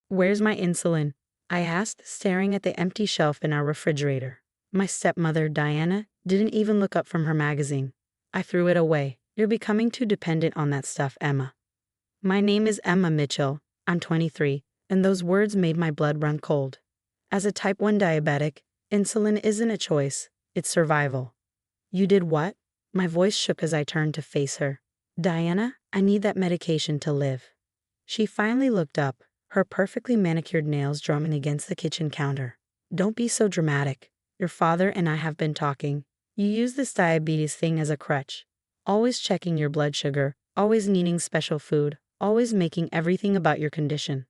Where's my insulin? I asked, staring at the empty shelf in our refrigerator. My stepmother, Diana, didn't even look up from her magazine. I threw it away. You're becoming too dependent on that stuff, Emma. My name is Emma Mitchell. I'm 23, and those words made my blood run cold. As a type 1 diabetic, insulin isn't a choice, it's survival. You did what? My voice shook as I turned to face her. Diana, I need that medication to live. She finally looked up, her perfectly manicured nails drumming against the kitchen counter. Don't be so dramatic. Your father and I have been talking. You use this diabetes thing as a crutch. Always checking your blood sugar, always needing special food, always making everything about your condition.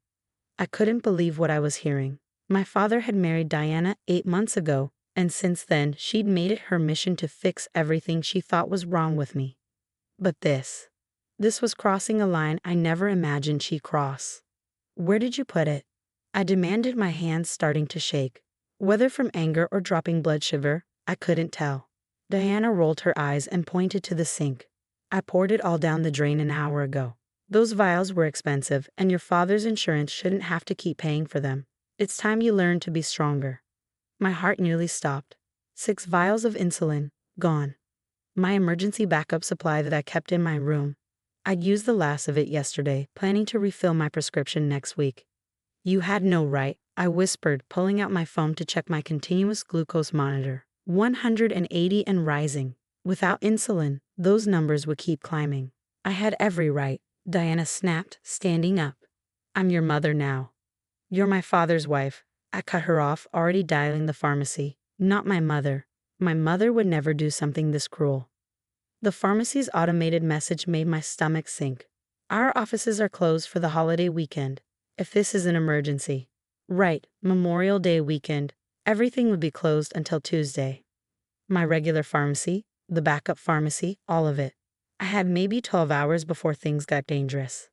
I couldn't believe what I was hearing. My father had married Diana 8 months ago, and since then she'd made it her mission to fix everything she thought was wrong with me. But this was crossing a line I never imagined she'd cross. Where did you put it? I demanded, my hands starting to shake. Whether from anger or dropping blood sugar, I couldn't tell. Diana rolled her eyes and pointed to the sink. I poured it all down the drain an hour ago. Those vials were expensive, and your father's insurance shouldn't have to keep paying for them. It's time you learned to be stronger. My heart nearly stopped. 6 vials of insulin, gone. My emergency backup supply that I kept in my room. I'd used the last of it yesterday, planning to refill my prescription next week. You had no right, I whispered, pulling out my phone to check my continuous glucose monitor. 180 and rising. Without insulin, those numbers would keep climbing. I had every right, Diana snapped, standing up. I'm your mother now. You're my father's wife. I cut her off, already dialing the pharmacy. Not my mother. My mother would never do something this cruel. The pharmacy's automated message made my stomach sink. Our offices are closed for the holiday weekend. If this is an emergency. Right, Memorial Day weekend. Everything would be closed until Tuesday. My regular pharmacy, the backup pharmacy, all of it. I had maybe 12 hours before things got dangerous.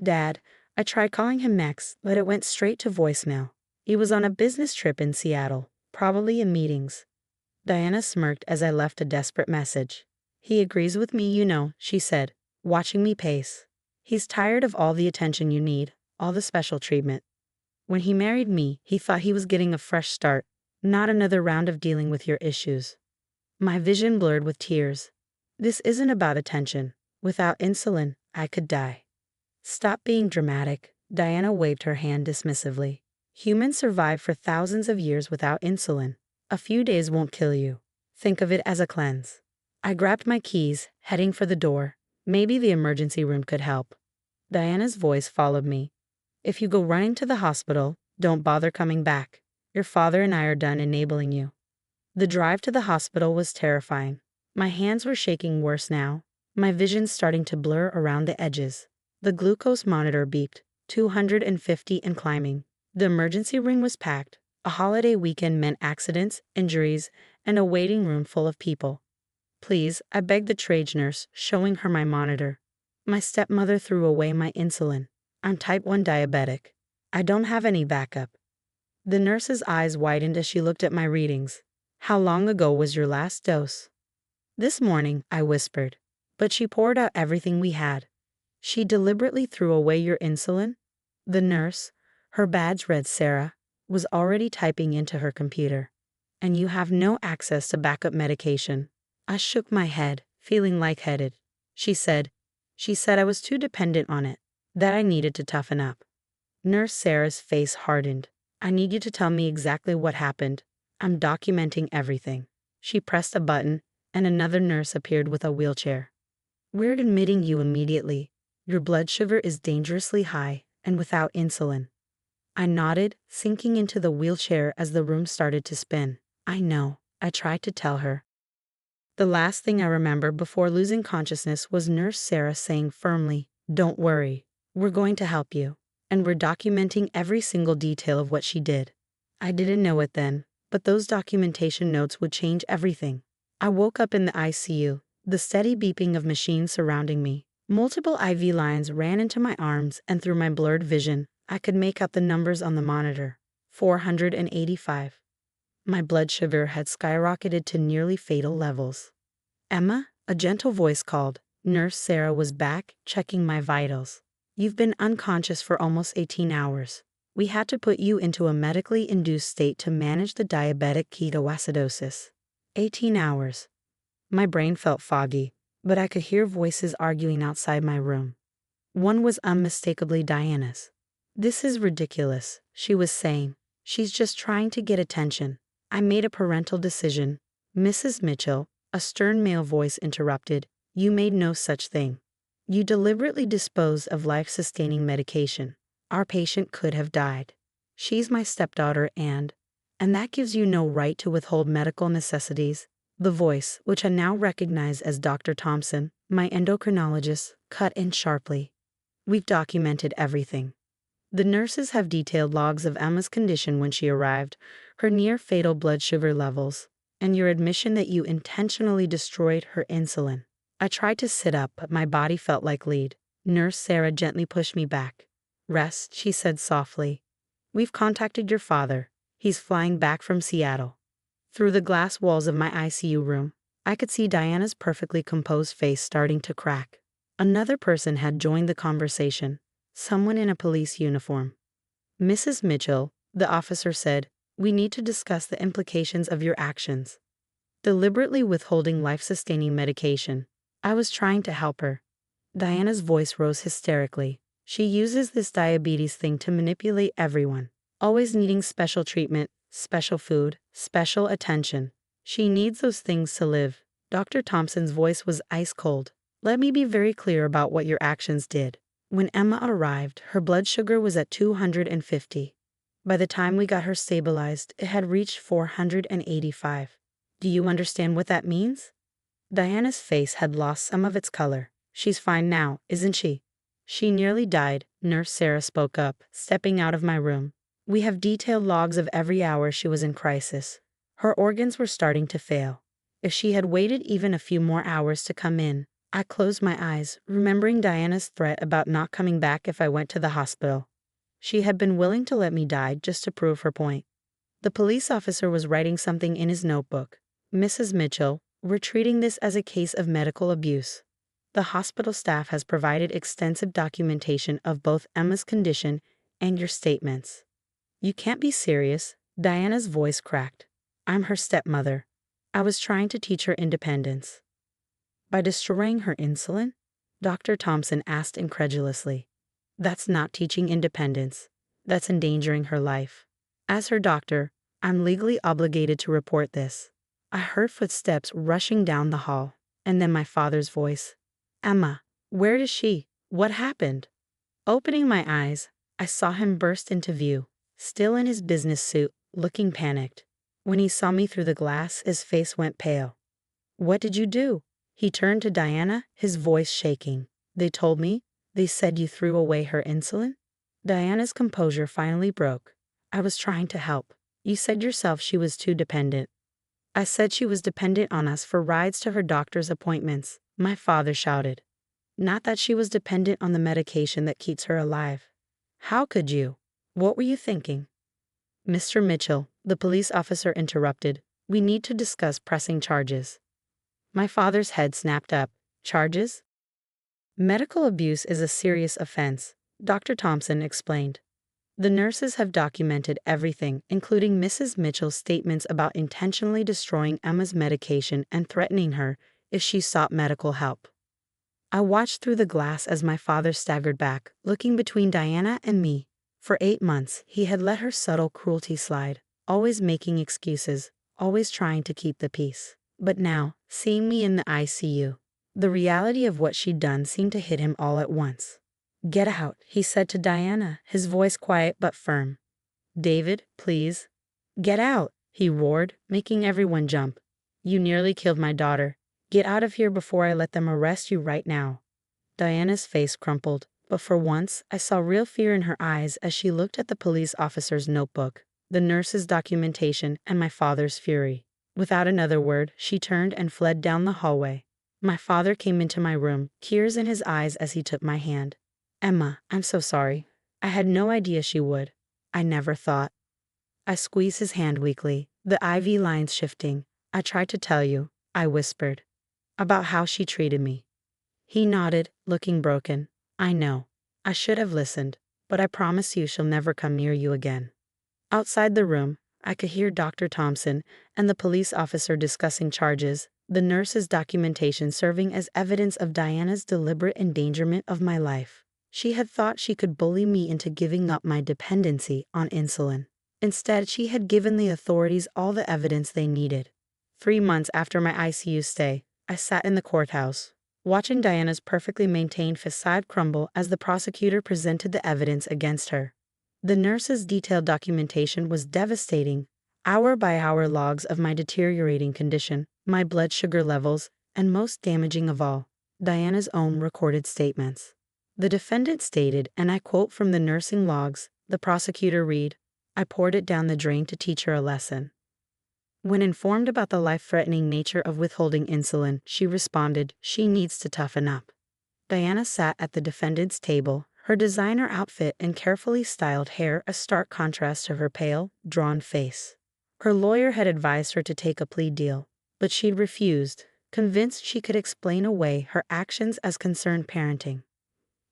Dad, I tried calling him next, but it went straight to voicemail. He was on a business trip in Seattle, probably in meetings. Diana smirked as I left a desperate message. He agrees with me, you know, she said, watching me pace. He's tired of all the attention you need, all the special treatment. When he married me, he thought he was getting a fresh start, not another round of dealing with your issues. My vision blurred with tears. This isn't about attention. Without insulin, I could die. Stop being dramatic, Diana waved her hand dismissively. Humans survive for thousands of years without insulin. A few days won't kill you. Think of it as a cleanse. I grabbed my keys, heading for the door. Maybe the emergency room could help. Diana's voice followed me. If you go running to the hospital, don't bother coming back. Your father and I are done enabling you. The drive to the hospital was terrifying. My hands were shaking worse now, my vision starting to blur around the edges. The glucose monitor beeped, 250 and climbing. The emergency room was packed. A holiday weekend meant accidents, injuries, and a waiting room full of people. Please, I begged the trade nurse, showing her my monitor. My stepmother threw away my insulin. I'm type 1 diabetic. I don't have any backup. The nurse's eyes widened as she looked at my readings. How long ago was your last dose? This morning, I whispered. But she poured out everything we had. She deliberately threw away your insulin? The nurse, her badge read Sarah, was already typing into her computer. And you have no access to backup medication. I shook my head, feeling lightheaded. She said I was too dependent on it, that I needed to toughen up. Nurse Sarah's face hardened. I need you to tell me exactly what happened. I'm documenting everything. She pressed a button, and another nurse appeared with a wheelchair. We're admitting you immediately. Your blood sugar is dangerously high and without insulin. I nodded, sinking into the wheelchair as the room started to spin. I know, I tried to tell her. The last thing I remember before losing consciousness was Nurse Sarah saying firmly, "Don't worry, we're going to help you." And we're documenting every single detail of what she did. I didn't know it then, but those documentation notes would change everything. I woke up in the ICU, the steady beeping of machines surrounding me. Multiple IV lines ran into my arms, and through my blurred vision, I could make out the numbers on the monitor. 485. My blood sugar had skyrocketed to nearly fatal levels. Emma, a gentle voice called. Nurse Sarah was back, checking my vitals. You've been unconscious for almost 18 hours. We had to put you into a medically induced state to manage the diabetic ketoacidosis. 18 hours. My brain felt foggy, but I could hear voices arguing outside my room. One was unmistakably Diana's. "This is ridiculous," she was saying. "She's just trying to get attention." I made a parental decision. "Mrs. Mitchell," a stern male voice interrupted, "you made no such thing. You deliberately disposed of life-sustaining medication. Our patient could have died. She's my stepdaughter and that gives you no right to withhold medical necessities." The voice, which I now recognize as Dr. Thompson, my endocrinologist, cut in sharply. "We've documented everything. The nurses have detailed logs of Emma's condition when she arrived, her near-fatal blood sugar levels, and your admission that you intentionally destroyed her insulin." I tried to sit up, but my body felt like lead. Nurse Sarah gently pushed me back. "Rest," she said softly. "We've contacted your father. He's flying back from Seattle." Through the glass walls of my ICU room, I could see Diana's perfectly composed face starting to crack. Another person had joined the conversation, someone in a police uniform. "Mrs. Mitchell," the officer said, "we need to discuss the implications of your actions. Deliberately withholding life-sustaining medication." I was trying to help her. Diana's voice rose hysterically. "She uses this diabetes thing to manipulate everyone, always needing special treatment, special food, special attention. She needs those things to live." Dr. Thompson's voice was ice cold. "Let me be very clear about what your actions did. When Emma arrived, her blood sugar was at 250. By the time we got her stabilized, it had reached 485. Do you understand what that means?" Diana's face had lost some of its color. "She's fine now, isn't she?" "She nearly died," Nurse Sarah spoke up, stepping out of my room. "We have detailed logs of every hour she was in crisis. Her organs were starting to fail. If she had waited even a few more hours to come in—" I closed my eyes, remembering Diana's threat about not coming back if I went to the hospital. She had been willing to let me die just to prove her point. The police officer was writing something in his notebook. "Mrs. Mitchell, we're treating this as a case of medical abuse. The hospital staff has provided extensive documentation of both Emma's condition and your statements." "You can't be serious." Diana's voice cracked. "I'm her stepmother. I was trying to teach her independence." "By destroying her insulin?" Dr. Thompson asked incredulously. "That's not teaching independence. That's endangering her life. As her doctor, I'm legally obligated to report this." I heard footsteps rushing down the hall, and then my father's voice. "Emma, where is she? What happened?" Opening my eyes, I saw him burst into view, still in his business suit, looking panicked. When he saw me through the glass, his face went pale. "What did you do?" He turned to Diana, his voice shaking. "They told me. They said you threw away her insulin?" Diana's composure finally broke. "I was trying to help. You said yourself she was too dependent." "I said she was dependent on us for rides to her doctor's appointments," my father shouted. "Not that she was dependent on the medication that keeps her alive." "How could you? What were you thinking?" "Mr. Mitchell," the police officer interrupted, "we need to discuss pressing charges." My father's head snapped up. "Charges?" "Medical abuse is a serious offense," Dr. Thompson explained. "The nurses have documented everything, including Mrs. Mitchell's statements about intentionally destroying Emma's medication and threatening her if she sought medical help." I watched through the glass as my father staggered back, looking between Diana and me. For 8 months, he had let her subtle cruelty slide, always making excuses, always trying to keep the peace. But now, seeing me in the ICU, the reality of what she'd done seemed to hit him all at once. "Get out," he said to Diana, his voice quiet but firm. "David, please." "Get out," he roared, making everyone jump. "You nearly killed my daughter. Get out of here before I let them arrest you right now." Diana's face crumpled, but for once I saw real fear in her eyes as she looked at the police officer's notebook, the nurse's documentation, and my father's fury. Without another word, she turned and fled down the hallway. My father came into my room, tears in his eyes as he took my hand. "Emma, I'm so sorry. I had no idea she would. I never thought." I squeezed his hand weakly, the IV lines shifting. "I tried to tell you," I whispered, "about how she treated me." He nodded, looking broken. "I know. I should have listened. but I promise you she'll never come near you again." Outside the room, I could hear Dr. Thompson and the police officer discussing charges, the nurse's documentation serving as evidence of Diana's deliberate endangerment of my life. She had thought she could bully me into giving up my dependency on insulin. Instead, she had given the authorities all the evidence they needed. 3 months after my ICU stay, I sat in the courthouse, watching Diana's perfectly maintained facade crumble as the prosecutor presented the evidence against her. The nurse's detailed documentation was devastating, hour-by-hour logs of my deteriorating condition, my blood sugar levels, and most damaging of all, Diana's own recorded statements. The defendant stated, and I quote from the nursing logs, the prosecutor read, "I poured it down the drain to teach her a lesson." When informed about the life-threatening nature of withholding insulin, she responded, "She needs to toughen up." Diana sat at the defendant's table, her designer outfit and carefully styled hair a stark contrast to her pale, drawn face. Her lawyer had advised her to take a plea deal, but she'd refused, convinced she could explain away her actions as concerned parenting.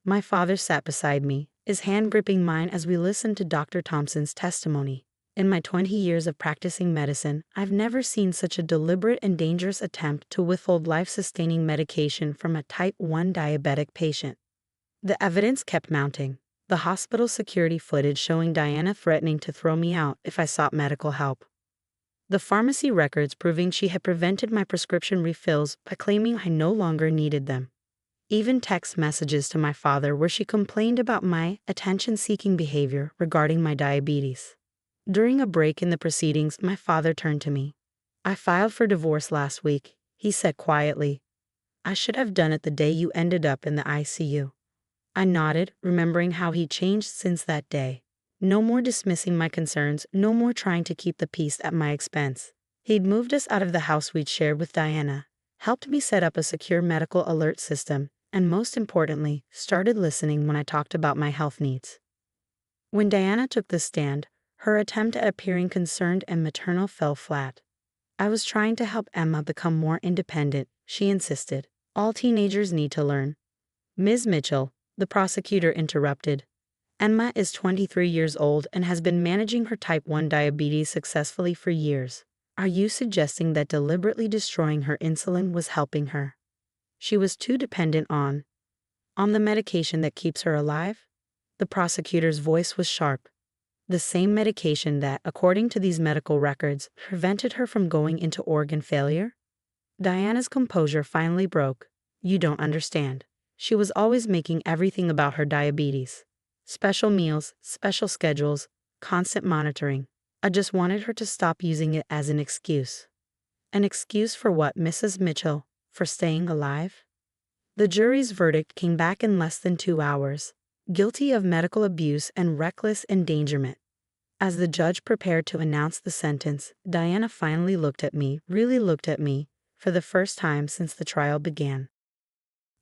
My father sat beside me, his hand gripping mine as we listened to Dr. Thompson's testimony. In my 20 years of practicing medicine, I've never seen such a deliberate and dangerous attempt to withhold life-sustaining medication from a type 1 diabetic patient. The evidence kept mounting. The hospital security footage showing Diana threatening to throw me out if I sought medical help. The pharmacy records proving she had prevented my prescription refills by claiming I no longer needed them. Even text messages to my father where she complained about my attention-seeking behavior regarding my diabetes. During a break in the proceedings, my father turned to me. "I filed for divorce last week," he said quietly. "I should have done it the day you ended up in the ICU." I nodded, remembering how he changed since that day. No more dismissing my concerns, no more trying to keep the peace at my expense. He'd moved us out of the house we'd shared with Diana, helped me set up a secure medical alert system, and most importantly, started listening when I talked about my health needs. When Diana took the stand, her attempt at appearing concerned and maternal fell flat. "I was trying to help Emma become more independent," she insisted. "All teenagers need to learn." "Ms. Mitchell," the prosecutor interrupted, "Emma is 23 years old and has been managing her type 1 diabetes successfully for years. Are you suggesting that deliberately destroying her insulin was helping her? She was too dependent on the medication that keeps her alive?" The prosecutor's voice was sharp. "The same medication that, according to these medical records, prevented her from going into organ failure?" Diana's composure finally broke. "You don't understand. She was always making everything about her diabetes. Special meals, special schedules, constant monitoring. I just wanted her to stop using it as an excuse." "An excuse for what, Mrs. Mitchell? For staying alive?" The jury's verdict came back in less than 2 hours. Guilty of medical abuse and reckless endangerment. As the judge prepared to announce the sentence, Diana finally looked at me, really looked at me, for the first time since the trial began.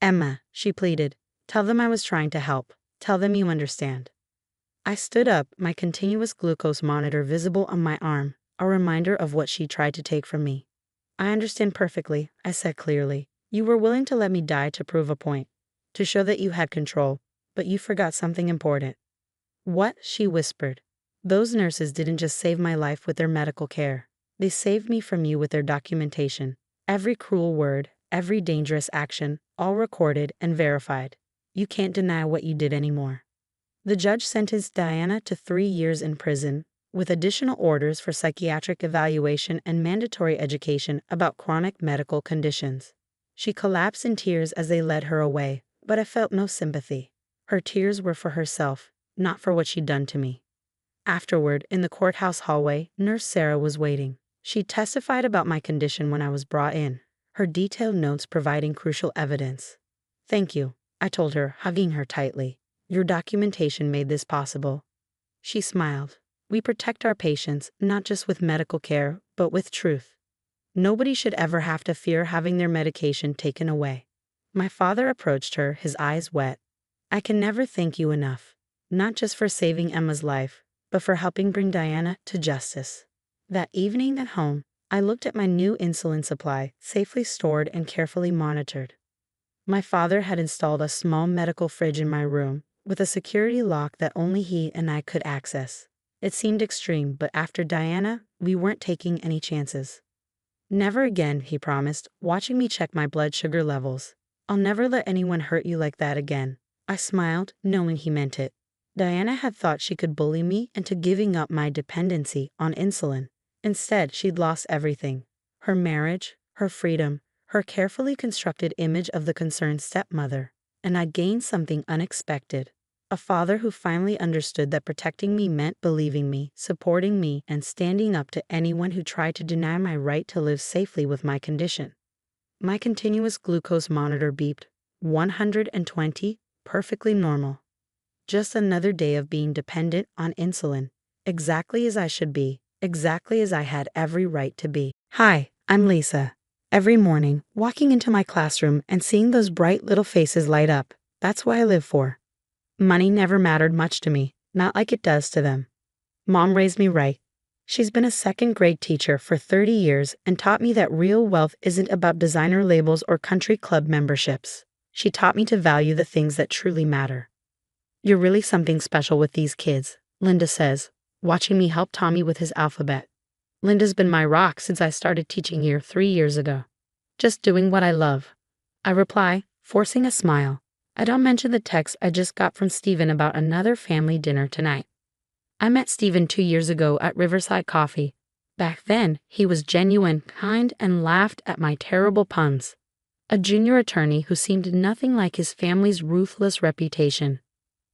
"Emma," she pleaded, "tell them I was trying to help. Tell them you understand." I stood up, my continuous glucose monitor visible on my arm, a reminder of what she tried to take from me. "I understand perfectly," I said clearly. "You were willing to let me die to prove a point, to show that you had control, but you forgot something important." "What?" she whispered. "Those nurses didn't just save my life with their medical care. They saved me from you with their documentation. Every cruel word, every dangerous action, all recorded and verified. You can't deny what you did anymore." The judge sentenced Diana to 3 years in prison, with additional orders for psychiatric evaluation and mandatory education about chronic medical conditions. She collapsed in tears as they led her away, but I felt no sympathy. Her tears were for herself, not for what she'd done to me. Afterward, in the courthouse hallway, Nurse Sarah was waiting. She testified about my condition when I was brought in, her detailed notes providing crucial evidence. "Thank you," I told her, hugging her tightly. "Your documentation made this possible." She smiled. "We protect our patients, not just with medical care, but with truth. Nobody should ever have to fear having their medication taken away." My father approached her, his eyes wet. "I can never thank you enough, not just for saving Emma's life, but for helping bring Diana to justice." That evening at home, I looked at my new insulin supply, safely stored and carefully monitored. My father had installed a small medical fridge in my room, with a security lock that only he and I could access. It seemed extreme, but after Diana, we weren't taking any chances. Never again, he promised, watching me check my blood sugar levels. I'll never let anyone hurt you like that again. I smiled, knowing he meant it. Diana had thought she could bully me into giving up my dependency on insulin. Instead, she'd lost everything. Her marriage, her freedom, her carefully constructed image of the concerned stepmother. And I'd gained something unexpected. A father who finally understood that protecting me meant believing me, supporting me, and standing up to anyone who tried to deny my right to live safely with my condition. My continuous glucose monitor beeped. 120, perfectly normal. Just another day of being dependent on insulin. Exactly as I should be, exactly as I had every right to be. Hi, I'm Lisa. Every morning, walking into my classroom and seeing those bright little faces light up, that's what I live for. Money never mattered much to me, not like it does to them. Mom raised me right. She's been a second-grade teacher for 30 years and taught me that real wealth isn't about designer labels or country club memberships. She taught me to value the things that truly matter. You're really something special with these kids, Linda says, watching me help Tommy with his alphabet. Linda's been my rock since I started teaching here 3 years ago. Just doing what I love. I reply, forcing a smile. I don't mention the text I just got from Stephen about another family dinner tonight. I met Stephen 2 years ago at Riverside Coffee. Back then, he was genuine, kind, and laughed at my terrible puns. A junior attorney who seemed nothing like his family's ruthless reputation.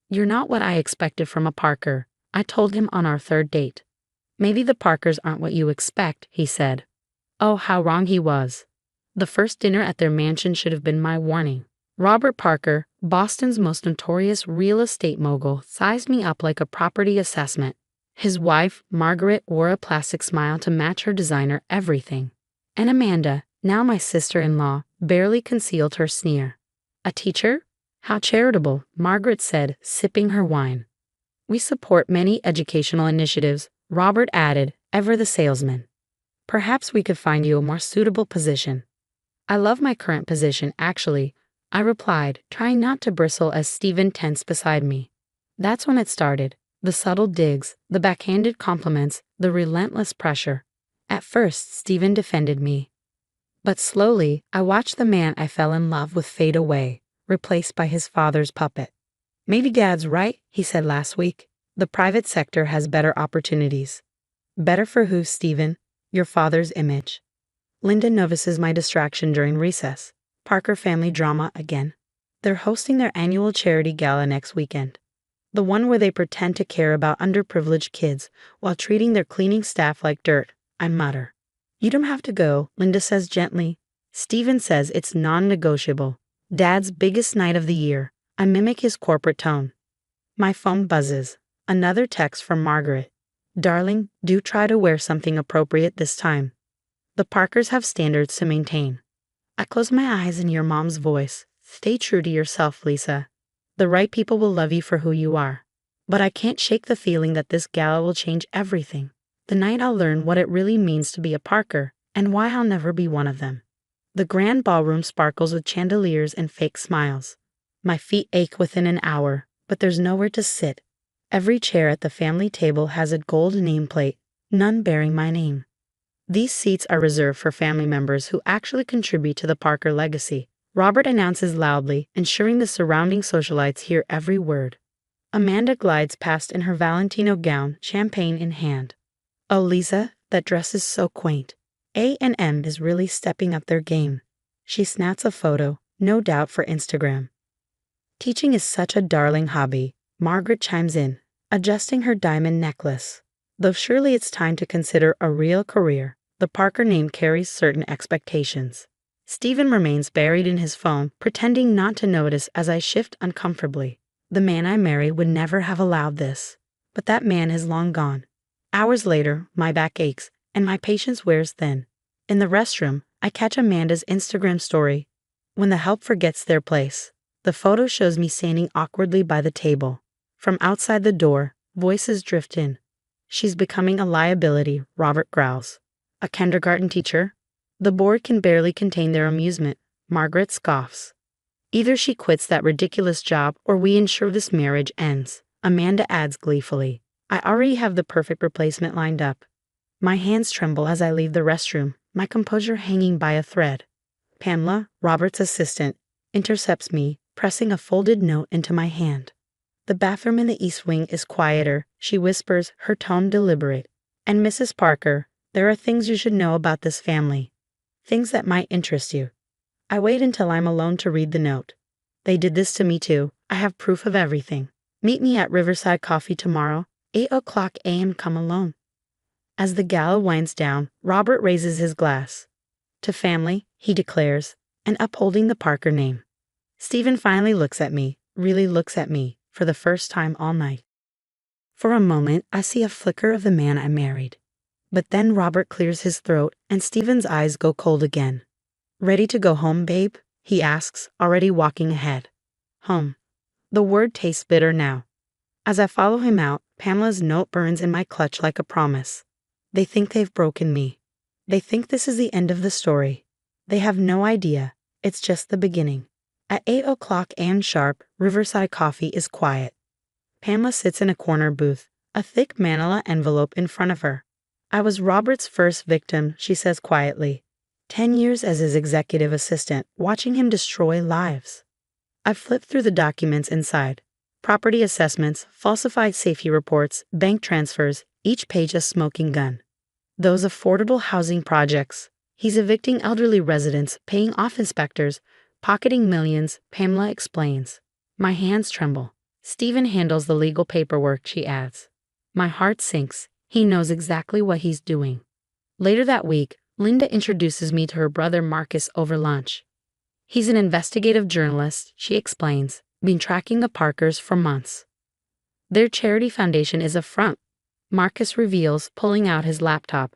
You're not what I expected from a Parker, I told him on our third date. Maybe the Parkers aren't what you expect, he said. Oh, how wrong he was. The first dinner at their mansion should have been my warning. Robert Parker, Boston's most notorious real estate mogul, sized me up like a property assessment. His wife, Margaret, wore a plastic smile to match her designer everything. And Amanda, now my sister-in-law, barely concealed her sneer. A teacher? How charitable, Margaret said, sipping her wine. We support many educational initiatives, Robert added, ever the salesman. Perhaps we could find you a more suitable position. I love my current position, actually, I replied, trying not to bristle as Stephen tensed beside me. That's when it started. The subtle digs, the backhanded compliments, the relentless pressure. At first, Stephen defended me. But slowly, I watched the man I fell in love with fade away, replaced by his father's puppet. Maybe Dad's right, he said last week. The private sector has better opportunities. Better for who, Stephen? Your father's image. Linda notices my distraction during recess. Parker family drama again. They're hosting their annual charity gala next weekend. The one where they pretend to care about underprivileged kids while treating their cleaning staff like dirt, I mutter. You don't have to go, Linda says gently. Stephen says it's non-negotiable. Dad's biggest night of the year. I mimic his corporate tone. My phone buzzes. Another text from Margaret. Darling, do try to wear something appropriate this time. The Parkers have standards to maintain. I close my eyes and hear Mom's voice. Stay true to yourself, Lisa. The right people will love you for who you are. But I can't shake the feeling that this gala will change everything. The night I'll learn what it really means to be a Parker and why I'll never be one of them. The grand ballroom sparkles with chandeliers and fake smiles. My feet ache within an hour, but there's nowhere to sit. Every chair at the family table has a gold nameplate, none bearing my name. These seats are reserved for family members who actually contribute to the Parker legacy. Robert announces loudly, ensuring the surrounding socialites hear every word. Amanda glides past in her Valentino gown, champagne in hand. Oh, Lisa, that dress is so quaint. A&M is really stepping up their game. She snaps a photo, no doubt for Instagram. Teaching is such a darling hobby, Margaret chimes in, adjusting her diamond necklace. Though surely it's time to consider a real career, the Parker name carries certain expectations. Stephen remains buried in his phone, pretending not to notice as I shift uncomfortably. The man I marry would never have allowed this. But that man is long gone. Hours later, my back aches, and my patience wears thin. In the restroom, I catch Amanda's Instagram story. When the help forgets their place, the photo shows me standing awkwardly by the table. From outside the door, voices drift in. She's becoming a liability, Robert growls. A kindergarten teacher? The board can barely contain their amusement. Margaret scoffs. Either she quits that ridiculous job or we ensure this marriage ends, Amanda adds gleefully. I already have the perfect replacement lined up. My hands tremble as I leave the restroom, my composure hanging by a thread. Pamela, Robert's assistant, intercepts me, pressing a folded note into my hand. The bathroom in the East Wing is quieter, she whispers, her tone deliberate. And Mrs. Parker, there are things you should know about this family. Things that might interest you. I wait until I'm alone to read the note. They did this to me too. I have proof of everything. Meet me at Riverside Coffee tomorrow, 8 a.m. Come alone. As the gala winds down, Robert raises his glass. To family, he declares, and upholding the Parker name. Stephen finally looks at me, really looks at me, for the first time all night. For a moment, I see a flicker of the man I married. But then Robert clears his throat, and Stephen's eyes go cold again. Ready to go home, babe? He asks, already walking ahead. Home. The word tastes bitter now. As I follow him out, Pamela's note burns in my clutch like a promise. They think they've broken me. They think this is the end of the story. They have no idea. It's just the beginning. At 8 a.m. sharp, Riverside Coffee is quiet. Pamela sits in a corner booth, a thick manila envelope in front of her. I was Robert's first victim, she says quietly. 10 years as his executive assistant, watching him destroy lives. I flip through the documents inside. Property assessments, falsified safety reports, bank transfers, each page a smoking gun. Those affordable housing projects. He's evicting elderly residents, paying off inspectors, pocketing millions, Pamela explains. My hands tremble. Stephen handles the legal paperwork, she adds. My heart sinks. He knows exactly what he's doing. Later that week, Linda introduces me to her brother Marcus over lunch. He's an investigative journalist, she explains, been tracking the Parkers for months. Their charity foundation is a front, Marcus reveals, pulling out his laptop.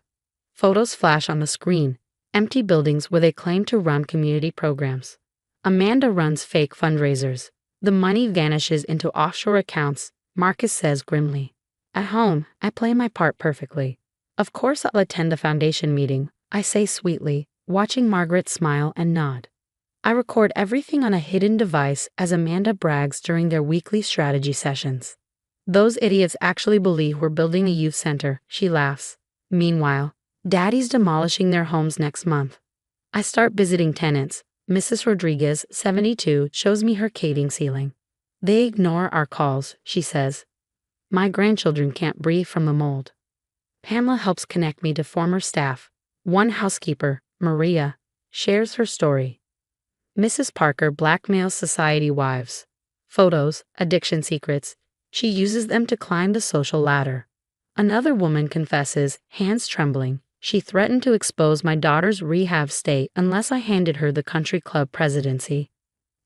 Photos flash on the screen, empty buildings where they claim to run community programs. Amanda runs fake fundraisers. The money vanishes into offshore accounts, Marcus says grimly. At home, I play my part perfectly. Of course I'll attend the foundation meeting, I say sweetly, watching Margaret smile and nod. I record everything on a hidden device as Amanda brags during their weekly strategy sessions. Those idiots actually believe we're building a youth center, she laughs. Meanwhile, Daddy's demolishing their homes next month. I start visiting tenants. Mrs. Rodriguez, 72, shows me her caving ceiling. They ignore our calls, she says. My grandchildren can't breathe from the mold. Pamela helps connect me to former staff. One housekeeper, Maria, shares her story. Mrs. Parker blackmails society wives. Photos, addiction secrets. She uses them to climb the social ladder. Another woman confesses, hands trembling. She threatened to expose my daughter's rehab stay unless I handed her the country club presidency.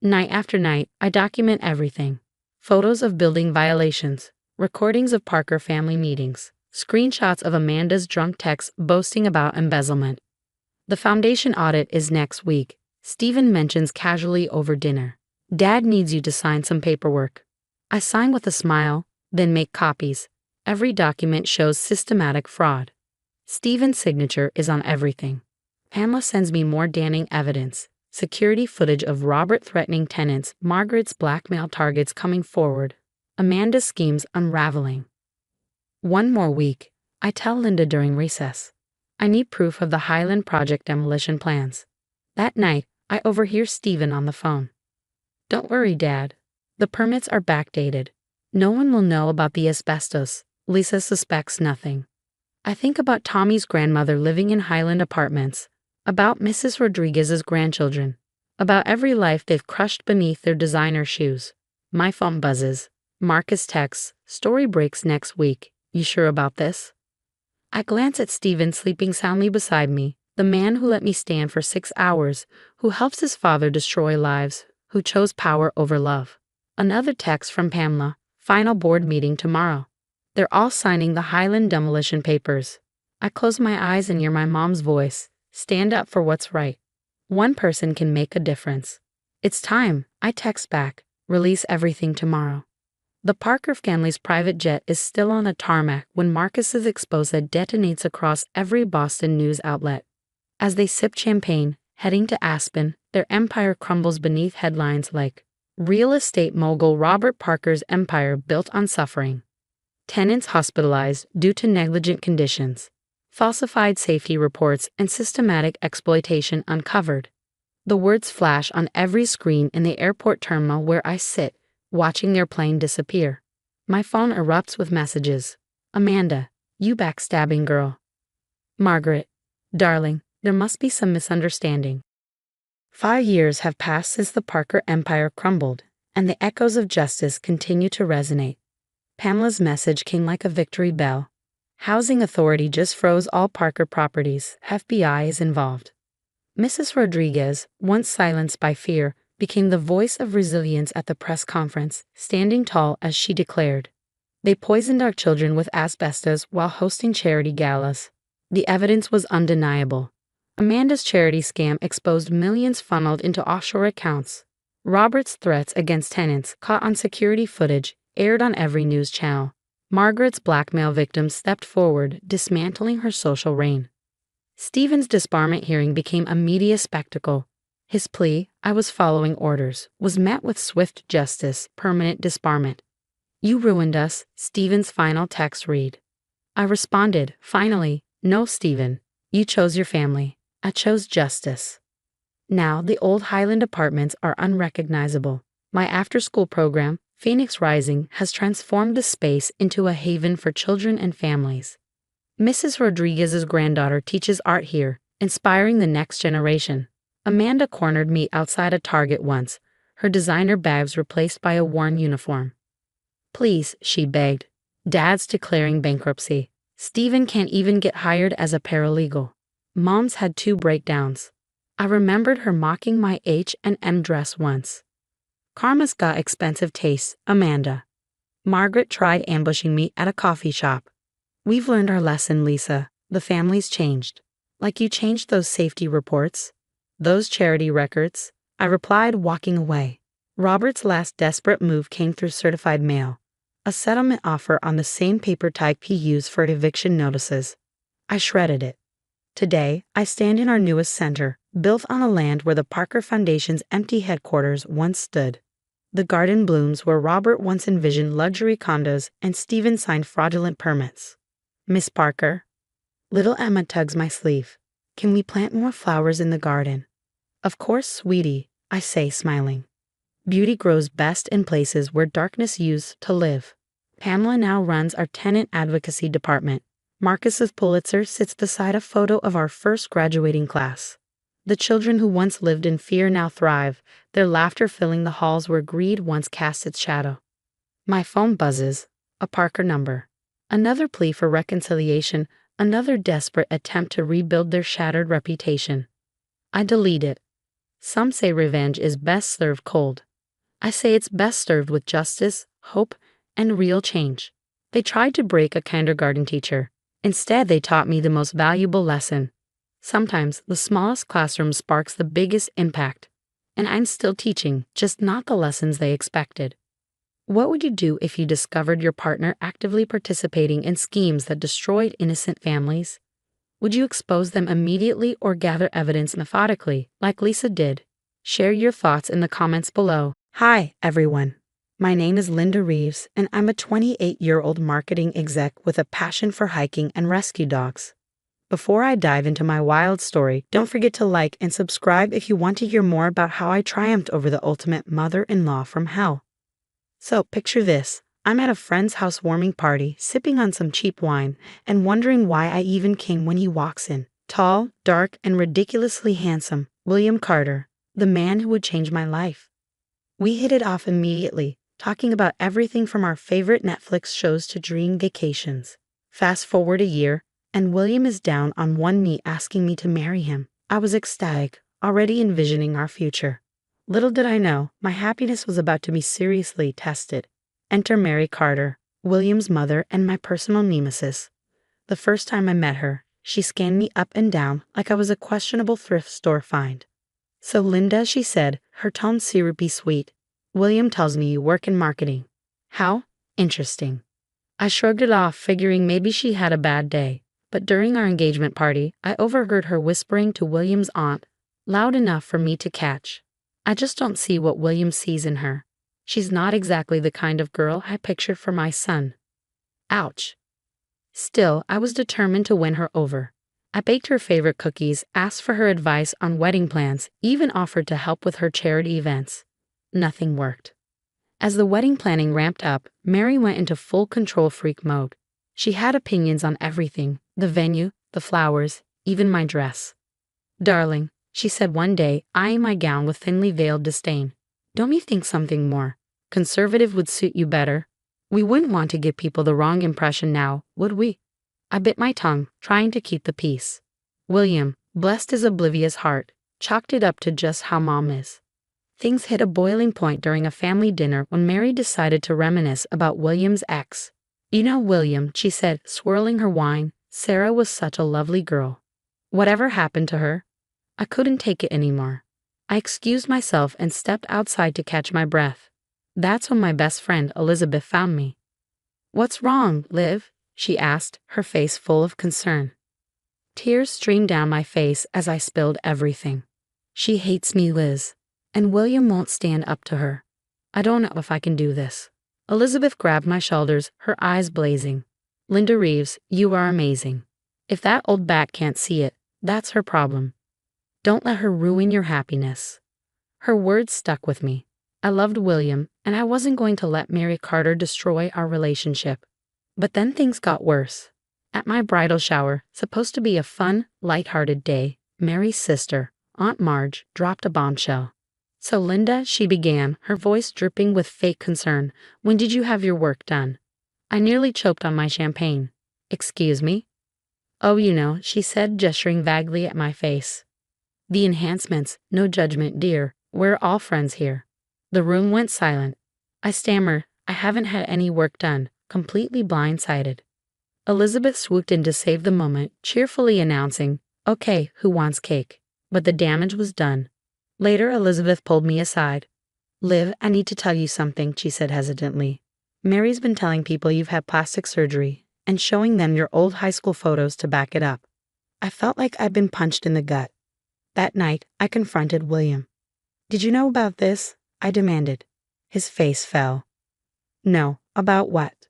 Night after night, I document everything. Photos of building violations, recordings of Parker family meetings, screenshots of Amanda's drunk texts boasting about embezzlement. The foundation audit is next week. Stephen mentions casually over dinner. Dad needs you to sign some paperwork. I sign with a smile, then make copies. Every document shows systematic fraud. Stephen's signature is on everything. Pamela sends me more damning evidence. Security footage of Robert threatening tenants, Margaret's blackmail targets coming forward, Amanda's schemes unraveling. One more week, I tell Linda during recess. I need proof of the Highland Project demolition plans. That night, I overhear Stephen on the phone. Don't worry, Dad. The permits are backdated. No one will know about the asbestos. Lisa suspects nothing. I think about Tommy's grandmother living in Highland apartments, about Mrs. Rodriguez's grandchildren, about every life they've crushed beneath their designer shoes. My phone buzzes. Marcus texts, story breaks next week. You sure about this? I glance at Stephen sleeping soundly beside me, the man who let me stand for 6 hours, who helps his father destroy lives, who chose power over love. Another text from Pamela, final board meeting tomorrow. They're all signing the Highland demolition papers. I close my eyes and hear my mom's voice. Stand up for what's right. One person can make a difference. It's time, I text back. Release everything tomorrow. The Parker family's private jet is still on the tarmac when Marcus's exposé detonates across every Boston news outlet. As they sip champagne, heading to Aspen, their empire crumbles beneath headlines like, "Real estate mogul Robert Parker's empire built on suffering. Tenants hospitalized due to negligent conditions. Falsified safety reports and systematic exploitation uncovered." The words flash on every screen in the airport terminal where I sit, watching their plane disappear. My phone erupts with messages. "Amanda, you backstabbing girl." "Margaret, darling, there must be some misunderstanding." 5 years have passed since the Parker empire crumbled, and the echoes of justice continue to resonate. Pamela's message came like a victory bell. Housing authority just froze all Parker properties. FBI is involved. Mrs. Rodriguez, once silenced by fear, became the voice of resilience at the press conference, standing tall as she declared, "They poisoned our children with asbestos while hosting charity galas." The evidence was undeniable. Amanda's charity scam exposed millions funneled into offshore accounts. Robert's threats against tenants, caught on security footage, aired on every news channel. Margaret's blackmail victims stepped forward, dismantling her social reign. Stephen's disbarment hearing became a media spectacle. His plea, "I was following orders," was met with swift justice, permanent disbarment. "You ruined us," Stephen's final text read. I responded, "Finally, no, Stephen. You chose your family. I chose justice." Now the old Highland apartments are unrecognizable. My after-school program, Phoenix Rising, has transformed the space into a haven for children and families. Mrs. Rodriguez's granddaughter teaches art here, inspiring the next generation. Amanda cornered me outside a Target once, her designer bags replaced by a worn uniform. "Please," she begged. "Dad's declaring bankruptcy. Stephen can't even get hired as a paralegal." Mom's had 2 breakdowns. I remembered her mocking my H&M dress once. "Karma's got expensive tastes, Amanda." Margaret tried ambushing me at a coffee shop. "We've learned our lesson, Lisa. The family's changed. Like you changed those safety reports, those charity records," I replied, walking away. Robert's last desperate move came through certified mail. A settlement offer on the same paper type he used for eviction notices. I shredded it. Today, I stand in our newest center, built on a land where the Parker Foundation's empty headquarters once stood. The garden blooms where Robert once envisioned luxury condos and Stephen signed fraudulent permits. "Miss Parker." Little Emma tugs my sleeve. "Can we plant more flowers in the garden?" "Of course, sweetie," I say, smiling. Beauty grows best in places where darkness used to live. Pamela now runs our tenant advocacy department. Marcus's Pulitzer sits beside a photo of our first graduating class. The children who once lived in fear now thrive, their laughter filling the halls where greed once cast its shadow. My phone buzzes. A Parker number. Another plea for reconciliation, another desperate attempt to rebuild their shattered reputation. I delete it. Some say revenge is best served cold. I say it's best served with justice, hope, and real change. They tried to break a kindergarten teacher. Instead, they taught me the most valuable lesson. Sometimes the smallest classroom sparks the biggest impact. And I'm still teaching, just not the lessons they expected. What would you do if you discovered your partner actively participating in schemes that destroyed innocent families? Would you expose them immediately or gather evidence methodically, like Lisa did? Share your thoughts in the comments below. Hi, everyone. My name is Linda Reeves, and I'm a 28-year-old marketing exec with a passion for hiking and rescue dogs. Before I dive into my wild story, don't forget to like and subscribe if you want to hear more about how I triumphed over the ultimate mother-in-law from hell. So picture this. I'm at a friend's housewarming party, sipping on some cheap wine, and wondering why I even came when he walks in. Tall, dark, and ridiculously handsome, William Carter, the man who would change my life. We hit it off immediately, talking about everything from our favorite Netflix shows to dream vacations. Fast forward a year, and William is down on one knee asking me to marry him. I was ecstatic, already envisioning our future. Little did I know, my happiness was about to be seriously tested. Enter Mary Carter, William's mother and my personal nemesis. The first time I met her, she scanned me up and down like I was a questionable thrift store find. "So Linda," she said, her tone syrupy sweet, "William tells me you work in marketing. How? Interesting." I shrugged it off, figuring maybe she had a bad day. But during our engagement party, I overheard her whispering to William's aunt, loud enough for me to catch. I just don't see what William sees in her. She's not exactly the kind of girl I pictured for my son. Ouch. Still, I was determined to win her over. I baked her favorite cookies, asked for her advice on wedding plans, even offered to help with her charity events. Nothing worked. As the wedding planning ramped up, Mary went into full control freak mode. She had opinions on everything: the venue, the flowers, even my dress. "Darling," she said one day, eyeing my gown with thinly veiled disdain, "don't you think something more conservative would suit you better? We wouldn't want to give people the wrong impression now, would we?" I bit my tongue, trying to keep the peace. William, blessed his oblivious heart, chalked it up to just how Mom is. Things hit a boiling point during a family dinner when Mary decided to reminisce about William's ex. "You know, William," she said, swirling her wine, "Sarah was such a lovely girl. Whatever happened to her?" I couldn't take it anymore. I excused myself and stepped outside to catch my breath. That's when my best friend Elizabeth found me. "What's wrong, Liv?" she asked, her face full of concern. Tears streamed down my face as I spilled everything. "She hates me, Liz. And William won't stand up to her. I don't know if I can do this." Elizabeth grabbed my shoulders, her eyes blazing. "Linda Reeves, you are amazing. If that old bat can't see it, that's her problem. Don't let her ruin your happiness." Her words stuck with me. I loved William, and I wasn't going to let Mary Carter destroy our relationship. But then things got worse. At my bridal shower, supposed to be a fun, light-hearted day, Mary's sister, Aunt Marge, dropped a bombshell. "So Linda," she began, her voice dripping with fake concern, "when did you have your work done?" I nearly choked on my champagne. "Excuse me?" "Oh, you know," she said, gesturing vaguely at my face. "The enhancements, no judgment, dear. We're all friends here." The room went silent. I stammered, "I haven't had any work done," completely blindsided. Elizabeth swooped in to save the moment, cheerfully announcing, "Okay, who wants cake?" But the damage was done. Later, Elizabeth pulled me aside. "Liv, I need to tell you something," she said hesitantly. "Mary's been telling people you've had plastic surgery and showing them your old high school photos to back it up." I felt like I'd been punched in the gut. That night, I confronted William. "Did you know about this?" I demanded. His face fell. "No, about what?"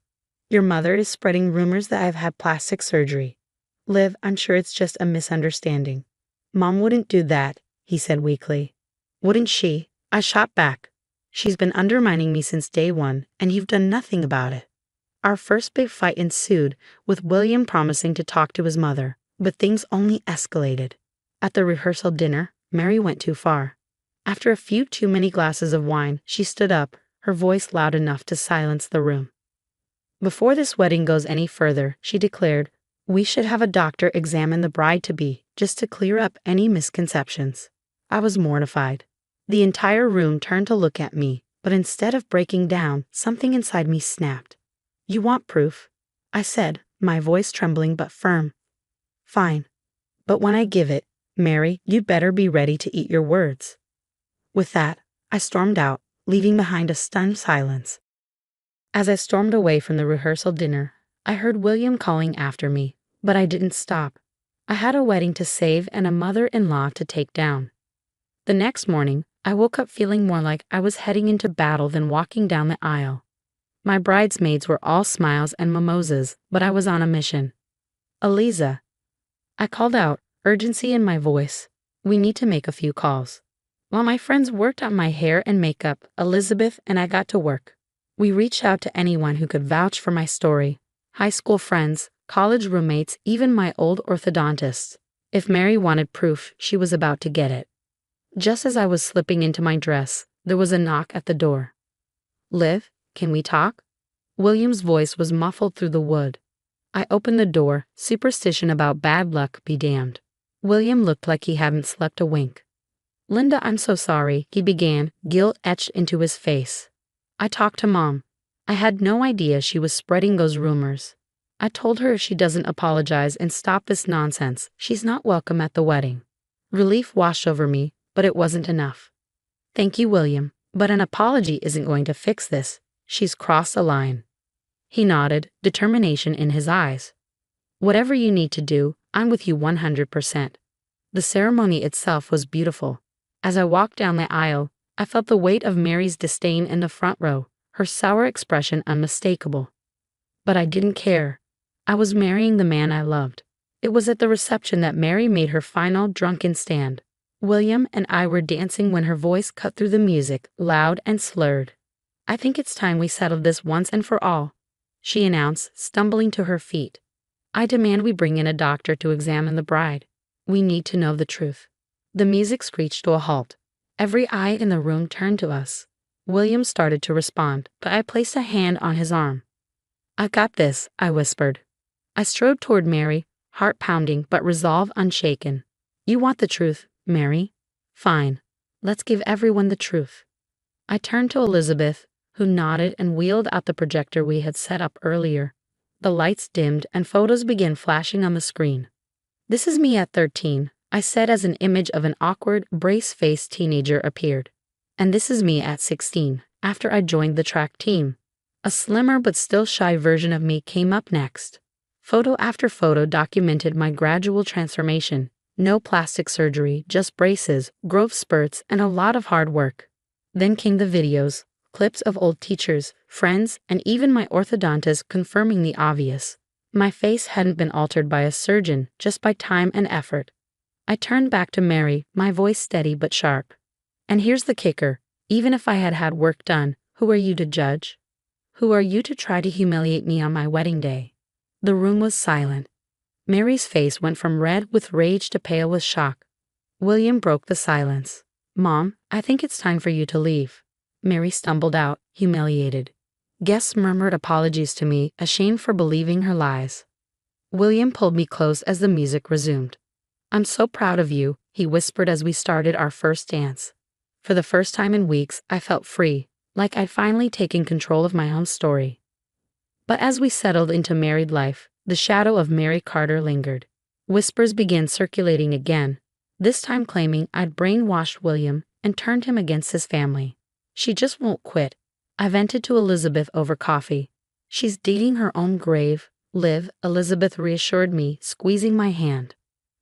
"Your mother is spreading rumors that I've had plastic surgery." "Liv, I'm sure it's just a misunderstanding." "Mom wouldn't do that," he said weakly. "Wouldn't she?" I shot back. "She's been undermining me since day one, and you've done nothing about it." Our first big fight ensued, with William promising to talk to his mother, but things only escalated. At the rehearsal dinner, Mary went too far. After a few too many glasses of wine, she stood up, her voice loud enough to silence the room. "Before this wedding goes any further," she declared, "we should have a doctor examine the bride-to-be, just to clear up any misconceptions." I was mortified. The entire room turned to look at me, but instead of breaking down, something inside me snapped. "You want proof?" I said, my voice trembling but firm. "Fine. But when I give it, Mary, you'd better be ready to eat your words." With that, I stormed out, leaving behind a stunned silence. As I stormed away from the rehearsal dinner, I heard William calling after me, but I didn't stop. I had a wedding to save and a mother-in-law to take down. The next morning, I woke up feeling more like I was heading into battle than walking down the aisle. My bridesmaids were all smiles and mimosas, but I was on a mission. "Eliza," I called out, urgency in my voice. "We need to make a few calls." While my friends worked on my hair and makeup, Elizabeth and I got to work. We reached out to anyone who could vouch for my story: high school friends, college roommates, even my old orthodontist. If Mary wanted proof, she was about to get it. Just as I was slipping into my dress, there was a knock at the door. "Liv, can we talk?" William's voice was muffled through the wood. I opened the door, superstition about bad luck be damned. William looked like he hadn't slept a wink. "Linda, I'm so sorry," he began, guilt etched into his face. "I talked to Mom. I had no idea she was spreading those rumors. I told her if she doesn't apologize and stop this nonsense, she's not welcome at the wedding." Relief washed over me, but it wasn't enough. "Thank you, William, but an apology isn't going to fix this. She's crossed a line." He nodded, determination in his eyes. "Whatever you need to do, I'm with you 100%. The ceremony itself was beautiful. As I walked down the aisle, I felt the weight of Mary's disdain in the front row, her sour expression unmistakable. But I didn't care. I was marrying the man I loved. It was at the reception that Mary made her final drunken stand. William and I were dancing when her voice cut through the music, loud and slurred. "I think it's time we settled this once and for all," she announced, stumbling to her feet. "I demand we bring in a doctor to examine the bride. We need to know the truth." The music screeched to a halt. Every eye in the room turned to us. William started to respond, but I placed a hand on his arm. "I got this," I whispered. I strode toward Mary, heart pounding but resolve unshaken. "You want the truth, Mary? Fine. Let's give everyone the truth." I turned to Elizabeth, who nodded and wheeled out the projector we had set up earlier. The lights dimmed and photos began flashing on the screen. "This is me at 13, I said as an image of an awkward, brace-faced teenager appeared. "And this is me at 16, after I joined the track team." A slimmer but still shy version of me came up next. Photo after photo documented my gradual transformation. No plastic surgery, just braces, growth spurts, and a lot of hard work. Then came the videos, clips of old teachers, friends, and even my orthodontist confirming the obvious. My face hadn't been altered by a surgeon, just by time and effort. I turned back to Mary, my voice steady but sharp. "And here's the kicker. Even if I had had work done, who are you to judge? Who are you to try to humiliate me on my wedding day?" The room was silent. Mary's face went from red with rage to pale with shock. William broke the silence. "Mom, I think it's time for you to leave." Mary stumbled out, humiliated. Guests murmured apologies to me, ashamed for believing her lies. William pulled me close as the music resumed. "I'm so proud of you," he whispered as we started our first dance. For the first time in weeks, I felt free, like I'd finally taken control of my own story. But as we settled into married life, the shadow of Mary Carter lingered. Whispers began circulating again, this time claiming I'd brainwashed William and turned him against his family. "She just won't quit," I vented to Elizabeth over coffee. "She's digging her own grave." "Liv," Elizabeth reassured me, squeezing my hand.